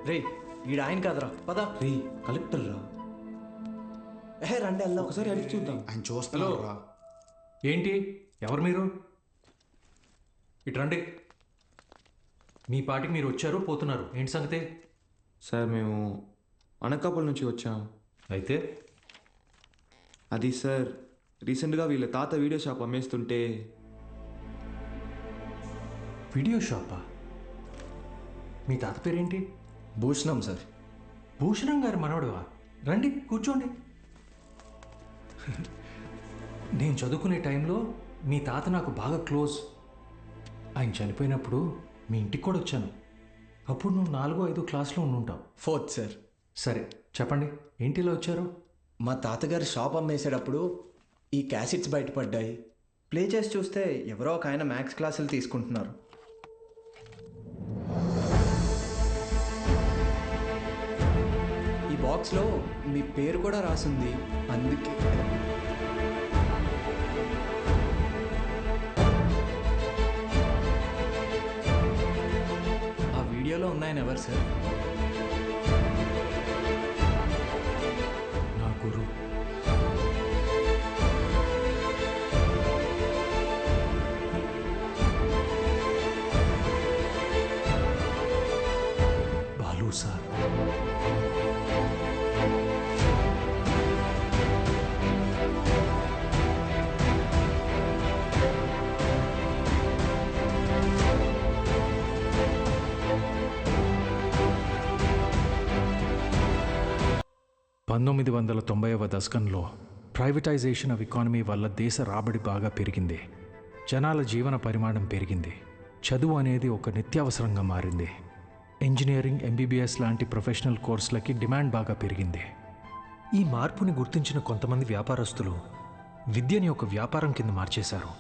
రే ఈడ ఆయన కాదురా పద. రే కలెక్టర్ రా. రండి వెళ్దాం. ఒకసారి అడిగి చూద్దాం. ఆయన చూస్తున్నారు రా. ఏంటి ఎవరు మీరు? ఇటు రండి. మీ పాటికి మీరు వచ్చారు పోతున్నారు, ఏంటి సంగతి? సార్ మేము అనకాపల్లి నుంచి వచ్చాం. అయితే అది సార్ రీసెంట్గా వీళ్ళ తాత వీడియో షాప్ అమ్మేస్తుంటే. వీడియో షాపా? మీ తాత పేరేంటి? భూషణం సార్. భూషణం గారి మనవడువా? రండి కూర్చోండి. నేను చదువుకునే టైంలో మీ తాత నాకు బాగా క్లోజ్. ఆయన చనిపోయినప్పుడు మీ ఇంటికి కూడా వచ్చాను. అప్పుడు నువ్వు 4వ 5వ క్లాస్లో ఉండుంటావు. 4th sir. సరే చెప్పండి, ఏంటి ఇలా వచ్చారు? మా తాతగారు షాప్ అమ్మేసేటప్పుడు ఈ క్యాసెట్స్ బయటపడ్డాయి. ప్లే చేసి చూస్తే ఎవరో ఒక ఆయన మ్యాథ్స్ క్లాసులు తీసుకుంటున్నారు. ఈ బాక్స్లో మీ పేరు కూడా రాసింది, అందుకే. ఆ వీడియోలో ఉన్నాయని ఎవరు సార్? నా గురువు. బాలు సార్. పంతొమ్మిది 1990వ దశకంలో ప్రైవేటైజేషన్ ఆఫ్ ఎకానమీ వల్ల దేశ రాబడి బాగా పెరిగింది. జనాల జీవన పరిమాణం పెరిగింది. చదువు అనేది ఒక నిత్యావసరంగా మారింది. ఇంజనీరింగ్, ఎంబీబీఎస్ లాంటి ప్రొఫెషనల్ కోర్సులకి డిమాండ్ బాగా పెరిగింది. ఈ మార్పుని గుర్తించిన కొంతమంది వ్యాపారస్తులు విద్యని ఒక వ్యాపారం కింద మార్చేశారు.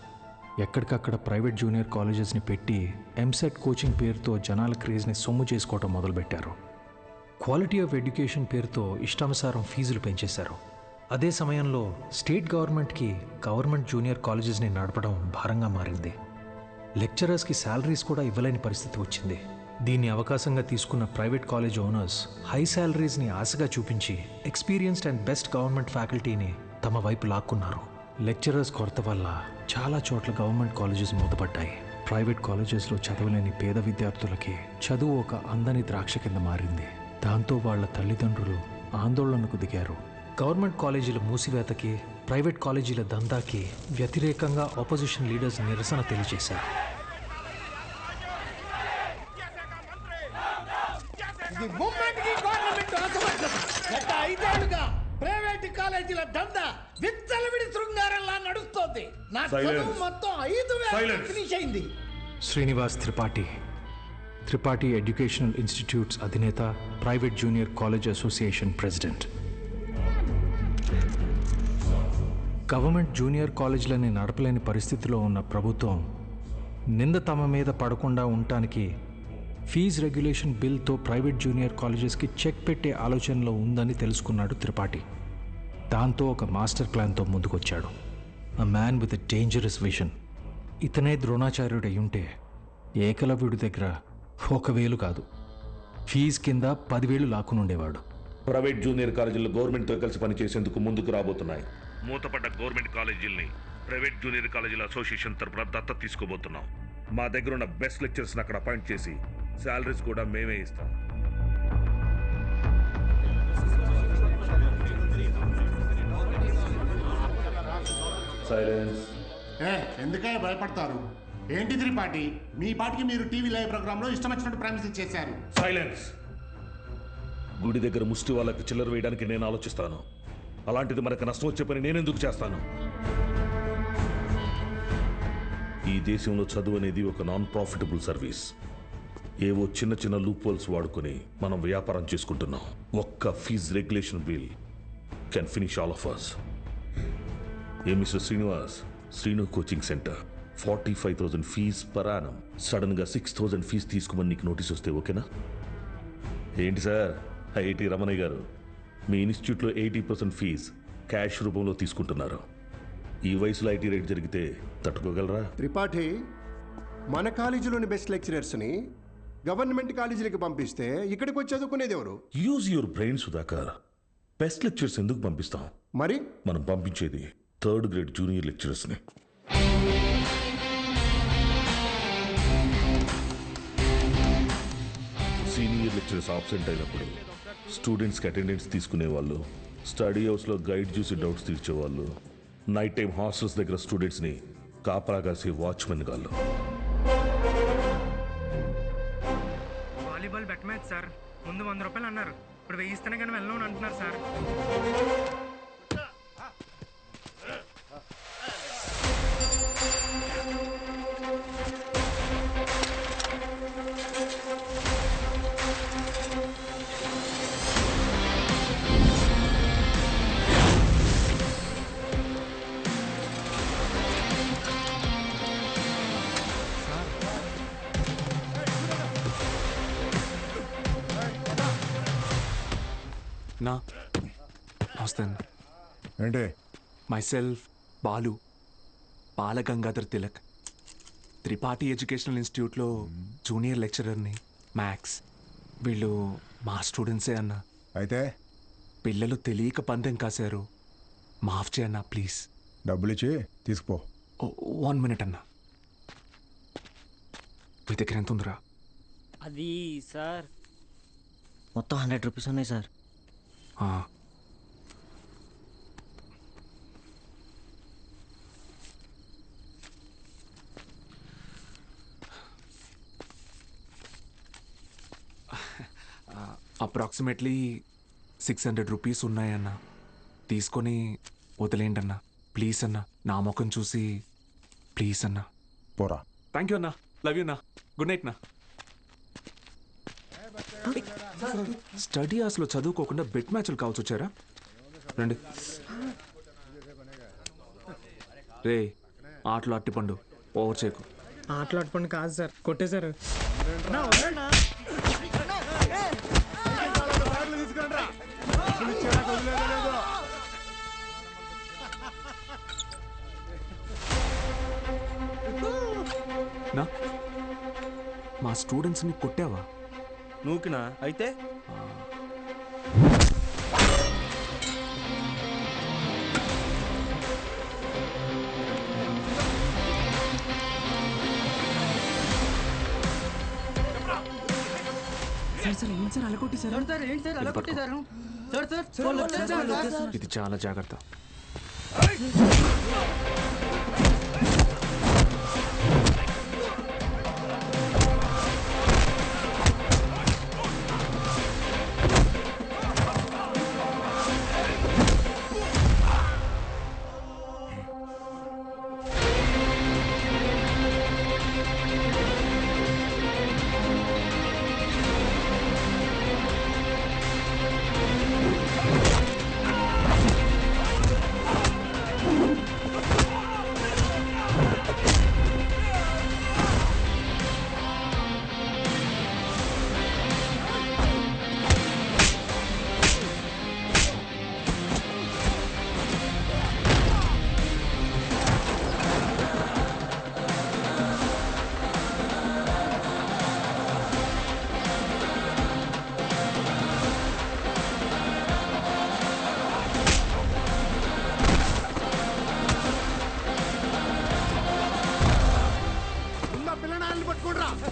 ఎక్కడికక్కడ ప్రైవేట్ జూనియర్ కాలేజెస్ని పెట్టి ఎంసెట్ కోచింగ్ పేరుతో జనాల క్రేజ్ని సొమ్ము చేసుకోవటం మొదలుపెట్టారు. క్వాలిటీ ఆఫ్ ఎడ్యుకేషన్ పేరుతో ఇష్టానుసారం ఫీజులు పెంచేశారు. అదే సమయంలో స్టేట్ గవర్నమెంట్కి గవర్నమెంట్ జూనియర్ కాలేజెస్ని నడపడం భారంగా మారింది. లెక్చరర్స్కి శాలరీస్ కూడా ఇవ్వలేని పరిస్థితి వచ్చింది. దీన్ని అవకాశంగా తీసుకున్న ప్రైవేట్ కాలేజ్ ఓనర్స్ హై శాలరీస్ని ఆశగా చూపించి ఎక్స్పీరియన్స్డ్ అండ్ బెస్ట్ గవర్నమెంట్ ఫ్యాకల్టీని తమ వైపు లాక్కున్నారు. లెక్చరర్స్ కొరత వల్ల చాలా చోట్ల గవర్నమెంట్ కాలేజెస్ మూతపడ్డాయి. ప్రైవేట్ కాలేజెస్లో చదవలేని పేద విద్యార్థులకి చదువు ఒక అందని ద్రాక్ష కింద మారింది. దాంతో వాళ్ళ తల్లిదండ్రులు ఆందోళనకు దిగారు. గవర్నమెంట్ కాలేజీల మూసివేతకి, ప్రైవేట్ కాలేజీల దందాకి వ్యతిరేకంగా ఆపోజిషన్ లీడర్స్ నిరసన తెలియజేశారు. ప్రైవేట్ కాలేజీల దందా విచ్చలవిడి శృంగారంలా నడుస్తోంది. నా చదువు మొత్తం 5,000 ఫినిష్ అయింది. శ్రీనివాస్ త్రిపాఠి, త్రిపాఠి ఎడ్యుకేషనల్ ఇన్స్టిట్యూట్స్ అధినేత, private junior college association president. Government junior కాలేజీలని నడపలేని పరిస్థితిలో ఉన్న ప్రభుత్వం నింద తమ మీద పడకుండా ఉండటానికి ఫీజు రెగ్యులేషన్ బిల్తో ప్రైవేట్ జూనియర్ కాలేజెస్కి చెక్ పెట్టే ఆలోచనలో ఉందని తెలుసుకున్నాడు త్రిపాఠి. దాంతో ఒక మాస్టర్ ప్లాన్తో ముందుకొచ్చాడు. A man with a dangerous vision. ఇతనే ద్రోణాచార్యుడు అయ్యుంటే ఏకలవ్యుడి దగ్గర 1,000 కాదు, ఫీజు కింద 10,000 లాక్కునుండేవాడు. ప్రైవేట్ జూనియర్ కాలేజీలు గవర్నమెంట్తో కలిసి పనిచేసేందుకు ముందుకు రాబోతున్నాయి. మూతపడ్డ గవర్నమెంట్ కాలేజీల్ని ప్రైవేట్ జూనియర్ కాలేజీల అసోసియేషన్ తరపున దత్తత తీసుకోబోతున్నాం. మా దగ్గర ఉన్న బెస్ట్ లెక్చర్స్ని అక్కడ అపాయింట్ చేసి శాలరీస్ కూడా మేమే ఇస్తాం. సైలెన్స్. ఎందుకయ్యా భయపడతారు? ఏంటి త్రిపాఠి, మీ పాటికి మీరు టీవీ లైవ్ ప్రోగ్రాంలో ఇష్టం వచ్చినట్టు ప్రామిసెస్ చేశారు. సైలెన్స్. గుడి దగ్గర ముష్టి వాళ్ళకి చిల్లర వేయడానికి నేను ఆలోచిస్తాను. అలాంటిది మనకు నష్టం వచ్చే పని నేనెందుకు చేస్తాను? ఈ దేశంలో చదువు అనేది ఒక నాన్ ప్రాఫిటబుల్ సర్వీస్. ఏవో చిన్న చిన్న లూప్ హోల్స్ వాడుకొని మనం వ్యాపారం చేసుకుంటున్నాం. ఒక్క fee regulation bill can finish all of us. A mister Srinivas, Srinu coaching centre 45,000 fee per annum. సడన్గా 6,000 ఫీజు తీసుకోమని నీకు నోటీస్ వస్తే ఓకేనా? ఏంటి సార్, ఐఐటి రమణయ్య గారు, మీ ఇన్స్టిట్యూట్లో 80% ఫీజ్ క్యాష్ రూపంలో తీసుకుంటున్నారు. ఈ వయసులో ఐటీ రేట్ జరిగితే తట్టుకోగలరా? త్రిపాఠి, మన కాలేజీలోని బెస్ట్ లెక్చరర్స్ని గవర్నమెంట్ కాలేజీలకి పంపిస్తే ఇక్కడికి వచ్చి చదువుకునేది ఎవరు? Use your brain Sudhakar. Best lectures ఎందుకు పంపిస్తాం? మరి మనం పంపించేది 3rd గ్రేడ్ జూనియర్ లెక్చరర్స్ని. సీనియర్ లెక్చరర్స్ ఆబ్సెంట్ అయినప్పుడు స్టూడెంట్స్కి అటెండెన్స్ తీసుకునే వాళ్ళు, స్టడీ హౌస్లో గైడ్ చూసి డౌట్స్ తీర్చేవాళ్ళు, నైట్ టైం హాస్టల్స్ దగ్గర స్టూడెంట్స్ని కాపలా కాసే వాచ్మెన్ గాళ్ళు. Volleyball bet match sir. ముందు 100 రూపాయలు అన్నారు, ఇప్పుడు 1000 ఇస్తేనే కానీ వెళ్ళను అంటున్నారు సార్. నా నమస్తే. ఏంటి? మైసెల్ఫ్ బాలు, బాలగంగాధర్ తిలక్, త్రిపాఠి ఎడ్యుకేషనల్ ఇన్స్టిట్యూట్లో జూనియర్ లెక్చరర్ని, మ్యాథ్స్. వీళ్ళు మా స్టూడెంట్సే అన్న. అయితే పిల్లలు తెలియక పందెం కాశారు, మాఫ్ చేయన్నా ప్లీజ్. డబ్బులు ఇచ్చి తీసుకుపో. 1 మినిట్ అన్న. మీ దగ్గర ఎంత ఉందిరా? అది సార్ మొత్తం 100 రూపీస్ ఉన్నాయి సార్. అప్రాక్సిమేట్లీ 600 రూపీస్ ఉన్నాయన్న. తీసుకొని వదిలేండి అన్న ప్లీజ్ అన్న. నా ముఖం చూసి ప్లీజ్ అన్న. పోరా. థ్యాంక్ యూ అన్న. లవ్ యూ అన్న. గుడ్ నైట్ నా. స్టడీ హాస్లో చదువుకోకుండా బెట్ మ్యాచ్లు కావాల్సి వచ్చారా? రండి. రే ఆటలు అట్టిపండు, ఓవర్ చేయకు. ఆటలు అట్టుపండి కాదు సార్, కొట్టేశారు. నా మా స్టూడెంట్స్ని కొట్టావా? నూకినా అయితే ఇది చాలా జాగ్రత్త.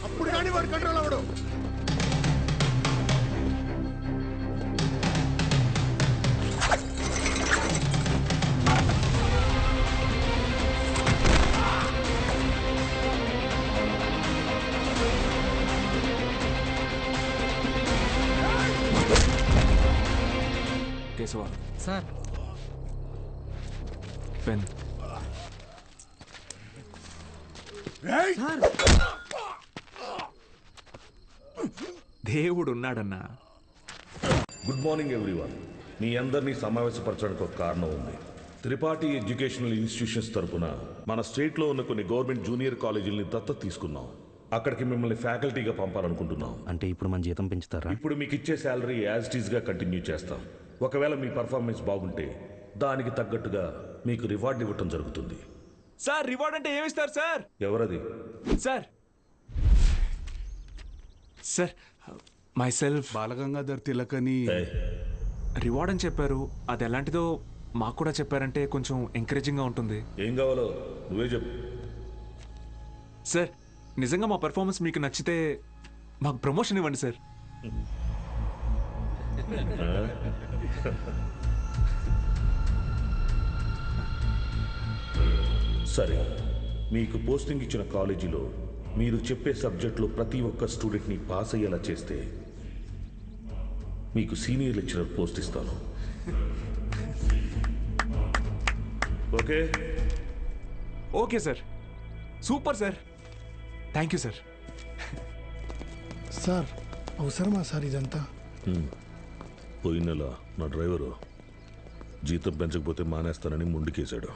అప్పుడు కానీ వాడు కంట్రోల్ అవ్వడు. Keshava sir pen. దేవుడు ఉన్నాడన్నా. Good morning everyone. మీ అందరినీ సమావేశపరచడానికి ఒక కారణం ఉంది. త్రిపాఠి ఎడ్యుకేషనల్ ఇన్స్టిట్యూషన్స్ తరపున మన స్టేట్లో ఉన్న కొన్ని గవర్నమెంట్ జూనియర్ కాలేజీలని దత్తత తీసుకున్నాం. అక్కడికి మిమ్మల్ని ఫ్యాకల్టీగా పంపాలనుకుంటున్నాం. అంటే ఇప్పుడు మన జీతం పెంచుతారా? ఇప్పుడు మీకు ఇచ్చే శాలరీ యాజ్ ఇట్ ఈస్గా కంటిన్యూ చేస్తాం. ఒకవేళ మీ పర్ఫార్మెన్స్ బాగుంటే దానికి తగ్గట్టుగా మీకు రివార్డ్ ఇవ్వటం జరుగుతుంది. సార్ రివార్డ్ అంటే ఏమిస్తారు సార్? ఎవరది? Sir sir myself Balagangadhar Tilak అని రివార్డ్ అని చెప్పారు. అది ఎలాంటిదో మాకు కూడా చెప్పారంటే కొంచెం ఎంకరేజింగ్గా ఉంటుంది. ఏం కావాలో నువ్వే చెప్పు. సార్ నిజంగా మా పెర్ఫార్మెన్స్ మీకు నచ్చితే మాకు ప్రమోషన్ ఇవ్వండి సార్. సరే, మీకు పోస్టింగ్ ఇచ్చిన కాలేజీలో మీరు చెప్పే సబ్జెక్టులో ప్రతి ఒక్క స్టూడెంట్ని పాస్ అయ్యేలా చేస్తే మీకు సీనియర్ లెక్చరర్ పోస్ట్ ఇస్తాను. Okay? Okay sir, super sir, thank you sir. Sir అవసరమా సార్ ఇదంతా? పోయిన నెల నా డ్రైవరు జీతం పెంచకపోతే మానేస్తానని ముందుకేశాడు.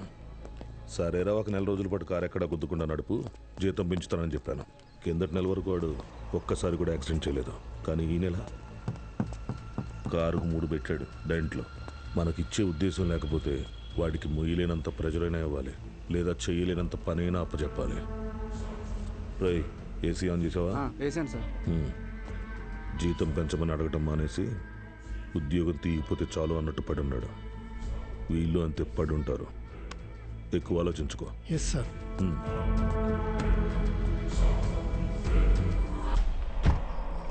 సరేరా, ఒక నెల రోజుల పాటు కారు ఎక్కడా గుద్దుకుండా నడుపు, జీతం పెంచుతానని చెప్పాను. కిందటి నెల వరకు వాడు ఒక్కసారి కూడా యాక్సిడెంట్ చేయలేదు. కానీ ఈ నెల కారుకు 3 పెట్టాడు డెంట్లో. మనకిచ్చే ఉద్దేశం లేకపోతే వాడికి మొయ్యలేనంత ప్రెజరైనా ఇవ్వాలి, లేదా చేయలేనంత పనైనా అప్పచెప్పాలి. రై, ఏసీ ఆన్ చేసావా? వేసాను సార్. జీతం పెంచమని అడగటం మానేసి ఉద్యోగం తీయకపోతే చాలు అన్నట్టు పడి ఉన్నాడు. వీళ్ళు అంతే పడి ఉంటారు. ఎక్కువ ఆలోచించుకో. Yes sir.